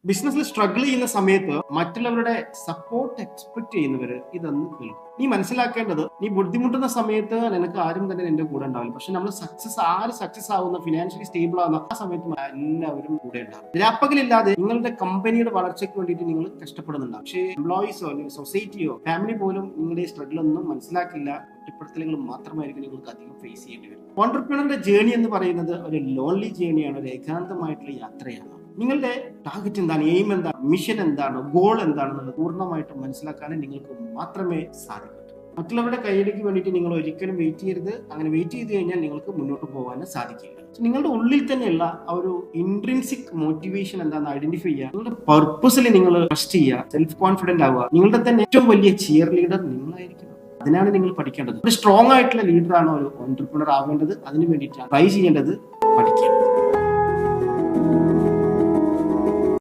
ബിസിനസ്സിൽ സ്ട്രഗിൾ ചെയ്യുന്ന സമയത്ത് മറ്റുള്ളവരുടെ സപ്പോർട്ട് എക്സ്പെക്ട് ചെയ്യുന്നവര് ഇതൊന്നും കേൾക്കും. നീ മനസ്സിലാക്കേണ്ടത്, നീ ബുദ്ധിമുട്ടുന്ന സമയത്ത് നിനക്ക് ആരും തന്നെ നിന്റെ കൂടെ ഉണ്ടാവില്ല. പക്ഷെ നമ്മൾ സക്സസ് ആവുന്ന, ഫിനാൻഷ്യലി സ്റ്റേബിൾ ആവുന്ന ആ സമയത്ത് എല്ലാവരും കൂടെ ഉണ്ടാവും. രാപ്പകലില്ലാതെ നിങ്ങളുടെ കമ്പനിയുടെ വളർച്ചയ്ക്ക് വേണ്ടിയിട്ട് നിങ്ങൾ കഷ്ടപ്പെടുന്നുണ്ടാവും. പക്ഷേ എംപ്ലോയീസോ അല്ലെങ്കിൽ സൊസൈറ്റിയോ ഫാമിലി പോലും നിങ്ങളുടെ സ്ട്രഗിൾ ഒന്നും മനസ്സിലാക്കില്ല. കുറ്റപ്പെടുത്തലുകൾ മാത്രമായിരിക്കും നിങ്ങൾക്ക് അധികം ഫേസ് ചെയ്യേണ്ടി വരും. ഓൺട്രപ്രണറിന്റെ ജേണി എന്ന് പറയുന്നത് ഒരു ലോൺലി ജേണിയാണ്, ഒരു ഏകാന്തമായിട്ടുള്ള യാത്രയാണ്. നിങ്ങളുടെ ടാർഗറ്റ് എന്താണ്, എയിം എന്താണ്, മിഷൻ എന്താണ്, ഗോൾ എന്താണെന്നുള്ളത് പൂർണ്ണമായിട്ടും മനസ്സിലാക്കാനും നിങ്ങൾക്ക് മാത്രമേ സാധിക്കൂ. മറ്റുള്ളവരുടെ കയ്യിലേക്ക് വേണ്ടിയിട്ട് നിങ്ങൾ ഒരിക്കലും വെയിറ്റ് ചെയ്യരുത്. അങ്ങനെ വെയിറ്റ് ചെയ്ത് കഴിഞ്ഞാൽ നിങ്ങൾക്ക് മുന്നോട്ട് പോകാനും സാധിക്കില്ല. നിങ്ങളുടെ ഉള്ളിൽ തന്നെയുള്ള ആ ഒരു ഇൻട്രിൻസിക് മോട്ടിവേഷൻ എന്താണെന്ന് ഐഡന്റിഫൈ ചെയ്യുക. നിങ്ങളുടെ പർപ്പസിൽ നിങ്ങൾ ട്രസ്റ്റ് ചെയ്യുക, സെൽഫ് കോൺഫിഡന്റ് ആവുക. നിങ്ങളുടെ തന്നെ ഏറ്റവും വലിയ ചിയർ ലീഡർ നിങ്ങളായിരിക്കണം. അതിനാണ് നിങ്ങൾ പഠിക്കേണ്ടത്. ഒരു സ്ട്രോങ് ആയിട്ടുള്ള ലീഡറാണ് ഒരു ഓൺട്രപ്രണർ ആവേണ്ടത്. അതിന് വേണ്ടിയിട്ടാണ് ട്രൈ ചെയ്യേണ്ടത്, പഠിക്കേണ്ടത്.